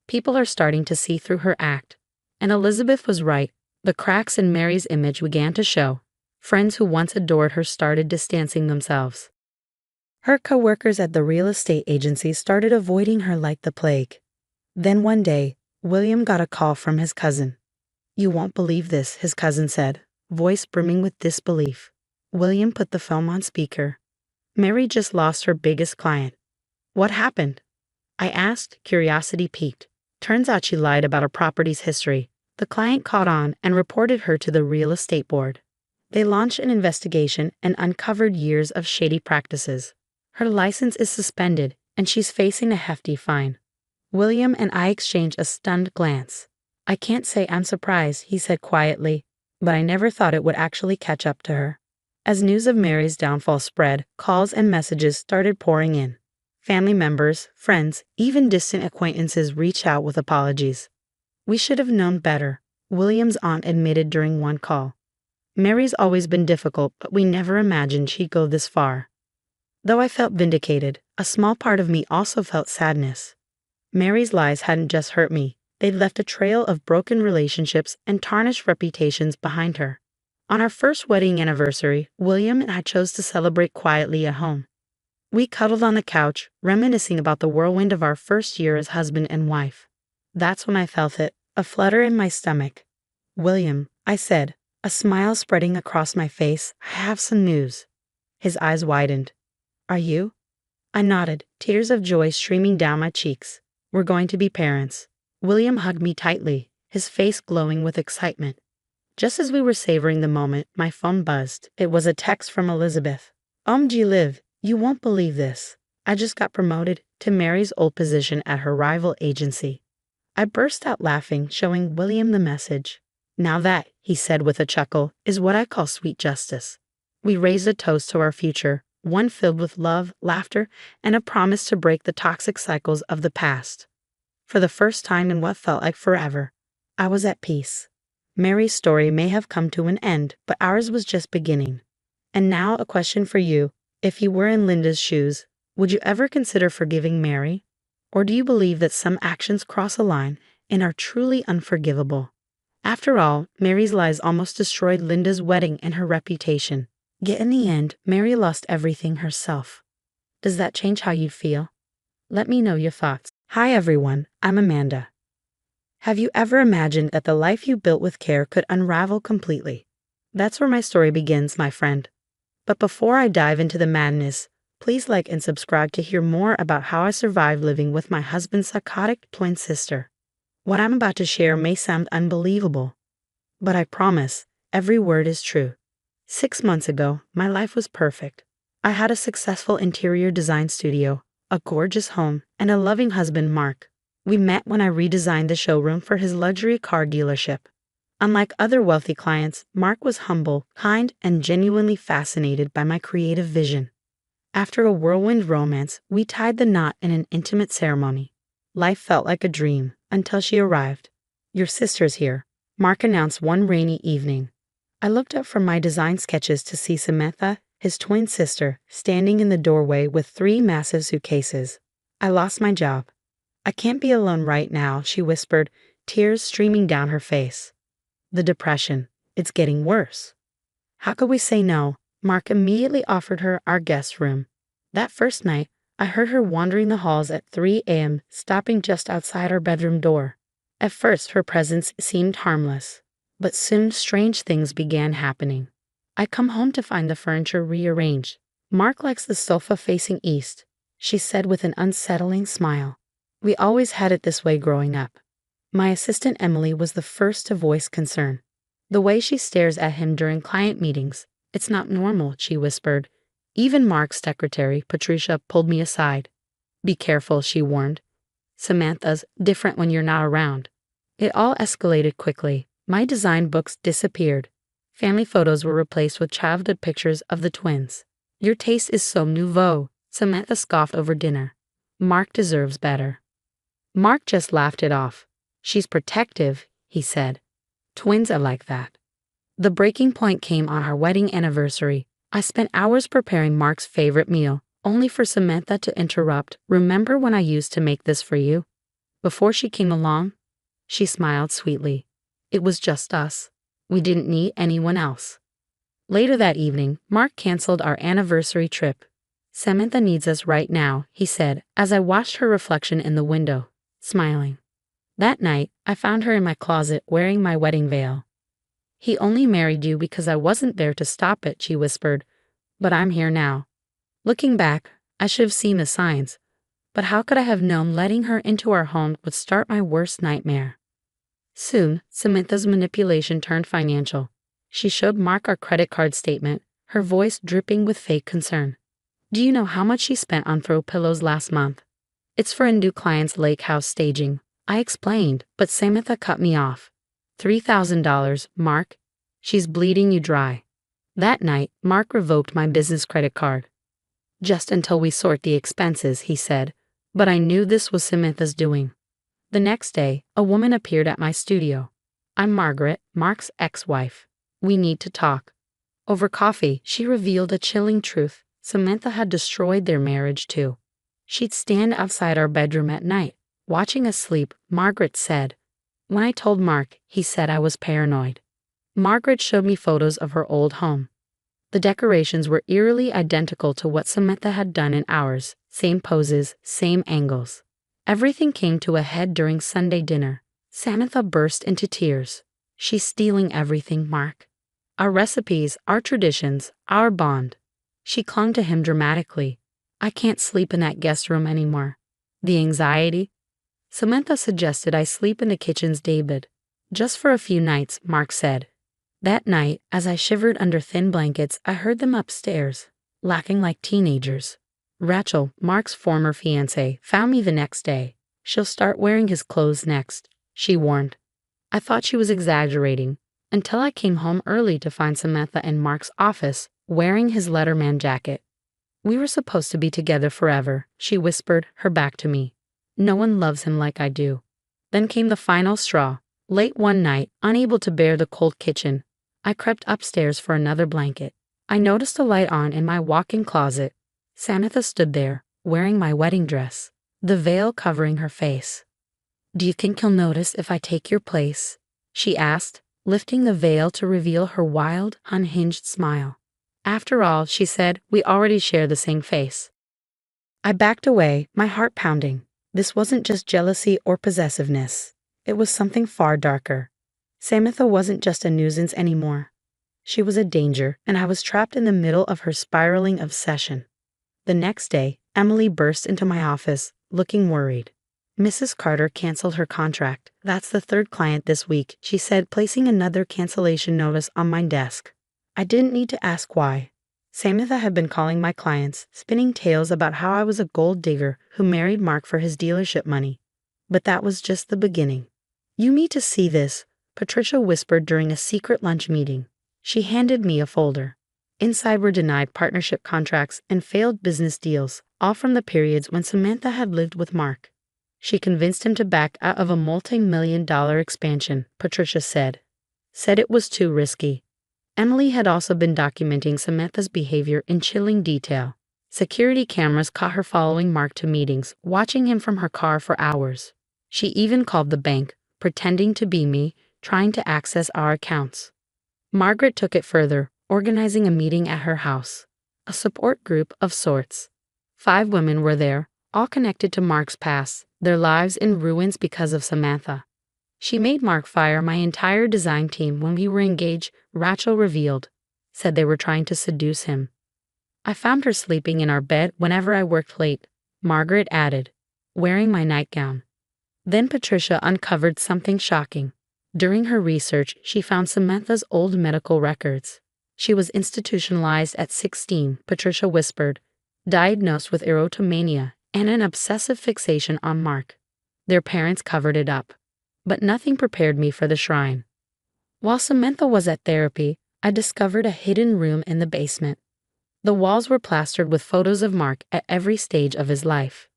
"People are starting to see through her act." And Elizabeth was right. The cracks in Mary's image began to show. Friends who once adored her started distancing themselves. Her co-workers at the real estate agency started avoiding her like the plague. Then one day, William got a call from his cousin. "You won't believe this," his cousin said, voice brimming with disbelief. William put the phone on speaker. "Mary just lost her biggest client." "What happened?" I asked, curiosity piqued. Turns out she lied about her property's history. The client caught on and reported her to the real estate board. They launched an investigation and uncovered years of shady practices. Her license is suspended, and she's facing a hefty fine. William and I exchanged a stunned glance. "I can't say I'm surprised," he said quietly, "but I never thought it would actually catch up to her." As news of Mary's downfall spread, calls and messages started pouring in. Family members, friends, even distant acquaintances reached out with apologies. "We should have known better," William's aunt admitted during one call. "Mary's always been difficult, but we never imagined she'd go this far." Though I felt vindicated, a small part of me also felt sadness. Mary's lies hadn't just hurt me, they'd left a trail of broken relationships and tarnished reputations behind her. On our first wedding anniversary, William and I chose to celebrate quietly at home. We cuddled on the couch, reminiscing about the whirlwind of our first year as husband and wife. That's when I felt it, a flutter in my stomach. "William," I said, a smile spreading across my face, "I have some news." His eyes widened. "Are you?" I nodded, tears of joy streaming down my cheeks. "We're going to be parents." William hugged me tightly, his face glowing with excitement. Just as we were savoring the moment, my phone buzzed. It was a text from Elizabeth. "OMG Liv, you won't believe this. I just got promoted to Mary's old position at her rival agency." I burst out laughing, showing William the message. "Now that," he said with a chuckle, "is what I call sweet justice." We raised a toast to our future, one filled with love, laughter, and a promise to break the toxic cycles of the past. For the first time in what felt like forever, I was at peace. Mary's story may have come to an end, but ours was just beginning. And now a question for you. If you were in Linda's shoes, would you ever consider forgiving Mary? Or do you believe that some actions cross a line and are truly unforgivable. After all, Mary's lies almost destroyed Linda's wedding and her reputation. Yet in the end, Mary lost everything herself. Does that change how you feel? Let me know your thoughts. Hi everyone, I'm Amanda. Have you ever imagined that the life you built with care could unravel completely? That's where my story begins, my friend. But before I dive into the madness, please like and subscribe to hear more about how I survived living with my husband's psychotic twin sister. What I'm about to share may sound unbelievable, but I promise, every word is true. 6 months ago, my life was perfect. I had a successful interior design studio, a gorgeous home, and a loving husband, Mark. We met when I redesigned the showroom for his luxury car dealership. Unlike other wealthy clients, Mark was humble, kind, and genuinely fascinated by my creative vision. After a whirlwind romance, we tied the knot in an intimate ceremony. Life felt like a dream until she arrived. "Your sister's here," Mark announced one rainy evening. I looked up from my design sketches to see Samantha, his twin sister, standing in the doorway with 3 massive suitcases. I lost my job. "I can't be alone right now," she whispered, tears streaming down her face. The depression. "It's getting worse." How could we say no? Mark immediately offered her our guest room. That first night, I heard her wandering the halls at 3 a.m., stopping just outside our bedroom door. At first, her presence seemed harmless, but soon strange things began happening. "I come home to find the furniture rearranged. Mark likes the sofa facing east," she said with an unsettling smile. "We always had it this way growing up." My assistant Emily was the first to voice concern. "The way she stares at him during client meetings, it's not normal," she whispered. Even Mark's secretary, Patricia, pulled me aside. "Be careful," she warned. "Samantha's different when you're not around." It all escalated quickly. My design books disappeared. Family photos were replaced with childhood pictures of the twins. "Your taste is so nouveau," Samantha scoffed over dinner. "Mark deserves better." Mark just laughed it off. "She's protective," he said. "Twins are like that." The breaking point came on our wedding anniversary. I spent hours preparing Mark's favorite meal, only for Samantha to interrupt. "Remember when I used to make this for you? Before she came along?" She smiled sweetly. "It was just us. We didn't need anyone else." Later that evening, Mark canceled our anniversary trip. "Samantha needs us right now," he said, as I watched her reflection in the window, smiling. That night, I found her in my closet wearing my wedding veil. "He only married you because I wasn't there to stop it," she whispered, "but I'm here now." Looking back, I should have seen the signs, but how could I have known letting her into our home would start my worst nightmare? Soon, Samantha's manipulation turned financial. She showed Mark our credit card statement, her voice dripping with fake concern. "Do you know how much she spent on throw pillows last month?" "It's for a new client's lake house staging," I explained, but Samantha cut me off. $3,000, Mark. She's bleeding you dry." That night, Mark revoked my business credit card. "Just until we sort the expenses," he said, but I knew this was Samantha's doing. The next day, a woman appeared at my studio. "I'm Margaret, Mark's ex-wife. We need to talk." Over coffee, she revealed a chilling truth. Samantha had destroyed their marriage too. She'd stand outside our bedroom at night, watching us sleep. Margaret said, "When I told Mark, he said I was paranoid." Margaret showed me photos of her old home. The decorations were eerily identical to what Samantha had done in ours, same poses, same angles. Everything came to a head during Sunday dinner. Samantha burst into tears. "She's stealing everything, Mark. Our recipes, our traditions, our bond." She clung to him dramatically. "I can't sleep in that guest room anymore. The anxiety." Samantha suggested I sleep in the kitchen's daybed. "Just for a few nights," Mark said. That night, as I shivered under thin blankets, I heard them upstairs, laughing like teenagers. Rachel, Mark's former fiancée, found me the next day. "She'll start wearing his clothes next," she warned. I thought she was exaggerating, until I came home early to find Samantha in Mark's office, wearing his Letterman jacket. "We were supposed to be together forever," she whispered, her back to me. "No one loves him like I do." Then came the final straw. Late one night, unable to bear the cold kitchen, I crept upstairs for another blanket. I noticed a light on in my walk-in closet. Samantha stood there, wearing my wedding dress, the veil covering her face. "Do you think he'll notice if I take your place?" she asked, lifting the veil to reveal her wild, unhinged smile. "After all," she said, "we already share the same face." I backed away, my heart pounding. This wasn't just jealousy or possessiveness. It was something far darker. Samantha wasn't just a nuisance anymore. She was a danger, and I was trapped in the middle of her spiraling obsession. The next day, Emily burst into my office, looking worried. "Mrs. Carter canceled her contract. That's the third client this week," she said, placing another cancellation notice on my desk. I didn't need to ask why. Samantha had been calling my clients, spinning tales about how I was a gold digger who married Mark for his dealership money. But that was just the beginning. "You need to see this," Patricia whispered during a secret lunch meeting. She handed me a folder. Inside were denied partnership contracts and failed business deals, all from the periods when Samantha had lived with Mark. She convinced him to back out of a multi-million-dollar expansion, Patricia said. Said it was too risky. Emily had also been documenting Samantha's behavior in chilling detail. Security cameras caught her following Mark to meetings, watching him from her car for hours. She even called the bank, pretending to be me, trying to access our accounts. Margaret took it further, organizing a meeting at her house. A support group of sorts. 5 women were there, all connected to Mark's past, their lives in ruins because of Samantha. She made Mark fire my entire design team when we were engaged, Rachel revealed. Said they were trying to seduce him. "I found her sleeping in our bed whenever I worked late," Margaret added, "wearing my nightgown." Then Patricia uncovered something shocking. During her research, she found Samantha's old medical records. She was institutionalized at 16, Patricia whispered, diagnosed with erotomania and an obsessive fixation on Mark. Their parents covered it up. But nothing prepared me for the shrine. While Samantha was at therapy, I discovered a hidden room in the basement. The walls were plastered with photos of Mark at every stage of his life.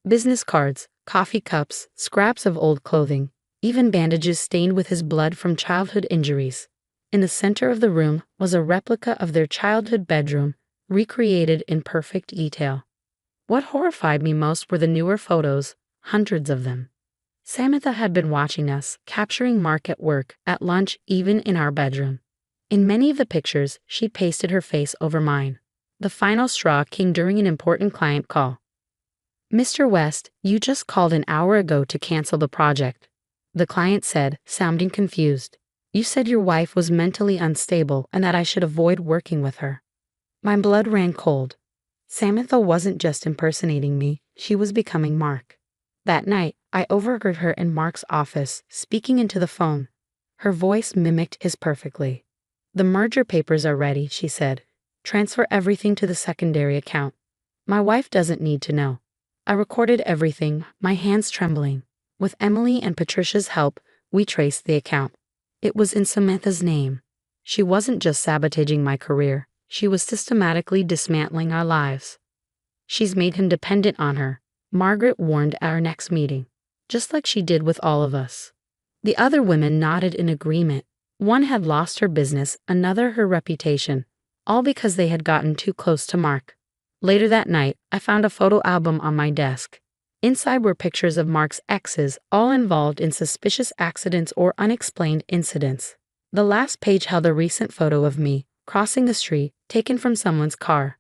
Business cards, coffee cups, scraps of old clothing, even bandages stained with his blood from childhood injuries. In the center of the room was a replica of their childhood bedroom, recreated in perfect detail. What horrified me most were the newer photos, hundreds of them. Samantha had been watching us, capturing Mark at work, at lunch, even in our bedroom. In many of the pictures, she pasted her face over mine. The final straw came during an important client call. "Mr. West, you just called an hour ago to cancel the project," the client said, sounding confused. "You said your wife was mentally unstable and that I should avoid working with her." My blood ran cold. Samantha wasn't just impersonating me, she was becoming Mark. That night, I overheard her in Mark's office, speaking into the phone. Her voice mimicked his perfectly. "The merger papers are ready," she said. "Transfer everything to the secondary account. My wife doesn't need to know." I recorded everything, my hands trembling. With Emily and Patricia's help, we traced the account. It was in Samantha's name. She wasn't just sabotaging my career, she was systematically dismantling our lives. "She's made him dependent on her," Margaret warned at our next meeting, just like she did with all of us. The other women nodded in agreement. One had lost her business, another her reputation, all because they had gotten too close to Mark. Later that night, I found a photo album on my desk. Inside were pictures of Mark's exes, all involved in suspicious accidents or unexplained incidents. The last page held a recent photo of me, crossing a street, taken from someone's car.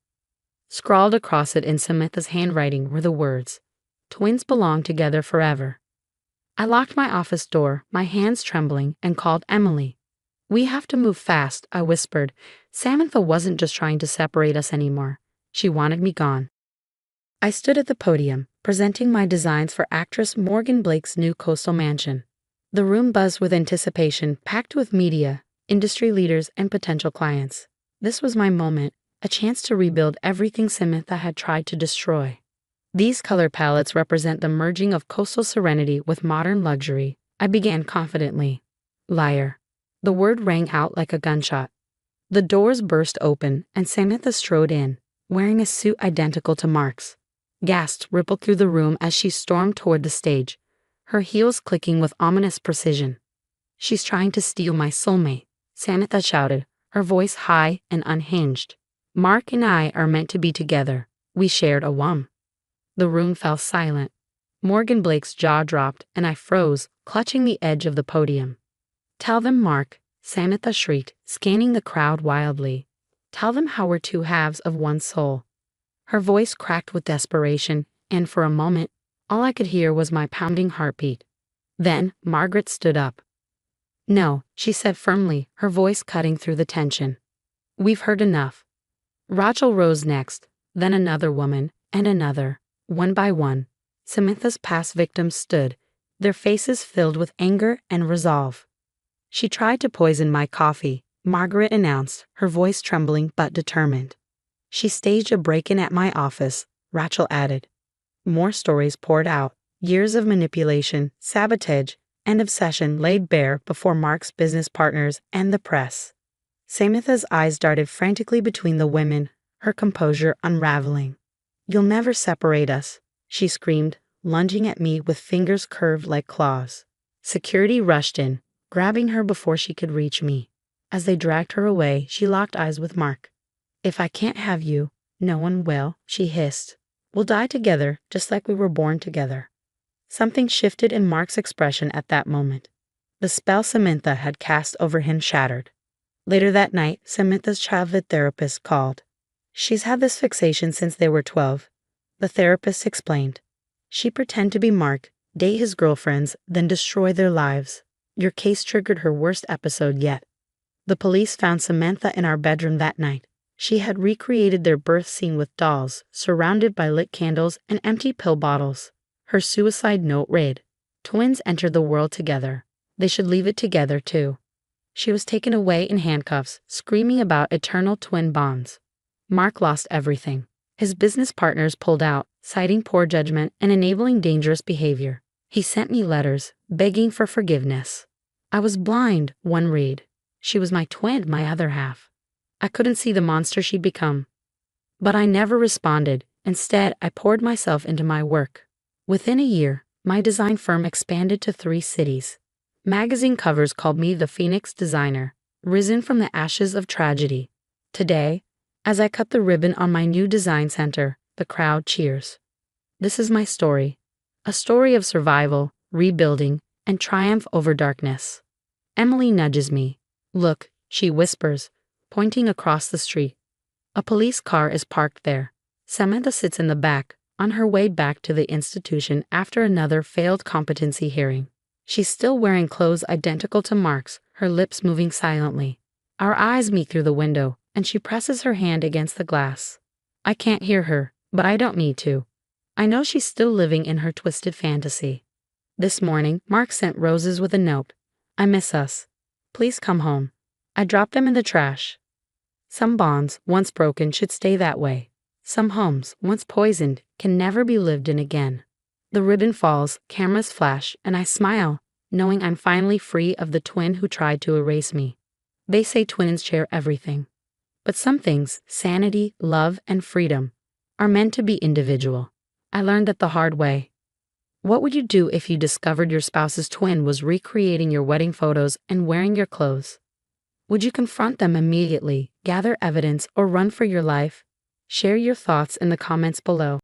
Scrawled across it in Samantha's handwriting were the words, "Twins belong together forever." I locked my office door, my hands trembling, and called Emily. "We have to move fast," I whispered. Samantha wasn't just trying to separate us anymore. She wanted me gone. I stood at the podium, presenting my designs for actress Morgan Blake's new coastal mansion. The room buzzed with anticipation, packed with media, industry leaders, and potential clients. This was my moment, a chance to rebuild everything Samantha had tried to destroy. "These color palettes represent the merging of coastal serenity with modern luxury," I began confidently. "Liar." The word rang out like a gunshot. The doors burst open, and Samantha strode in, wearing a suit identical to Mark's. Gasps rippled through the room as she stormed toward the stage, her heels clicking with ominous precision. "She's trying to steal my soulmate," Samantha shouted, her voice high and unhinged. "Mark and I are meant to be together. We shared a womb." The room fell silent. Morgan Blake's jaw dropped, and I froze, clutching the edge of the podium. "Tell them, Mark," Samantha shrieked, scanning the crowd wildly. "Tell them how we're two halves of one soul." Her voice cracked with desperation, and for a moment, all I could hear was my pounding heartbeat. Then, Margaret stood up. "No," she said firmly, her voice cutting through the tension. "We've heard enough." Rachel rose next, then another woman, and another. One by one, Samantha's past victims stood, their faces filled with anger and resolve. "She tried to poison my coffee," Margaret announced, her voice trembling but determined. "She staged a break-in at my office," Rachel added. More stories poured out, years of manipulation, sabotage, and obsession laid bare before Mark's business partners and the press. Samantha's eyes darted frantically between the women, her composure unraveling. "You'll never separate us," she screamed, lunging at me with fingers curved like claws. Security rushed in, grabbing her before she could reach me. As they dragged her away, she locked eyes with Mark. "If I can't have you, no one will," she hissed. "We'll die together, just like we were born together." Something shifted in Mark's expression at that moment. The spell Samantha had cast over him shattered. Later that night, Samantha's childhood therapist called. "She's had this fixation since they were 12, the therapist explained. "She pretend to be Mark, date his girlfriends, then destroy their lives. Your case triggered her worst episode yet." The police found Samantha in our bedroom that night. She had recreated their birth scene with dolls, surrounded by lit candles and empty pill bottles. Her suicide note read, "Twins entered the world together. They should leave it together too." She was taken away in handcuffs, screaming about eternal twin bonds. Mark lost everything. His business partners pulled out, citing poor judgment and enabling dangerous behavior. He sent me letters, begging for forgiveness. "I was blind," one read. "She was my twin, my other half. I couldn't see the monster she'd become." But I never responded. Instead, I poured myself into my work. Within a year, my design firm expanded to 3 cities. Magazine covers called me the Phoenix designer, risen from the ashes of tragedy. Today, as I cut the ribbon on my new design center, the crowd cheers. This is my story, a story of survival, rebuilding, and triumph over darkness. Emily nudges me. "Look," she whispers, pointing across the street. A police car is parked there. Samantha sits in the back, on her way back to the institution after another failed competency hearing. She's still wearing clothes identical to Mark's, her lips moving silently. Our eyes meet through the window, and she presses her hand against the glass. I can't hear her, but I don't need to. I know she's still living in her twisted fantasy. This morning, Mark sent roses with a note. "I miss us. Please come home." I dropped them in the trash. Some bonds, once broken, should stay that way. Some homes, once poisoned, can never be lived in again. The ribbon falls, cameras flash, and I smile, knowing I'm finally free of the twin who tried to erase me. They say twins share everything. But some things, sanity, love, and freedom, are meant to be individual. I learned that the hard way. What would you do if you discovered your spouse's twin was recreating your wedding photos and wearing your clothes? Would you confront them immediately, gather evidence, or run for your life? Share your thoughts in the comments below.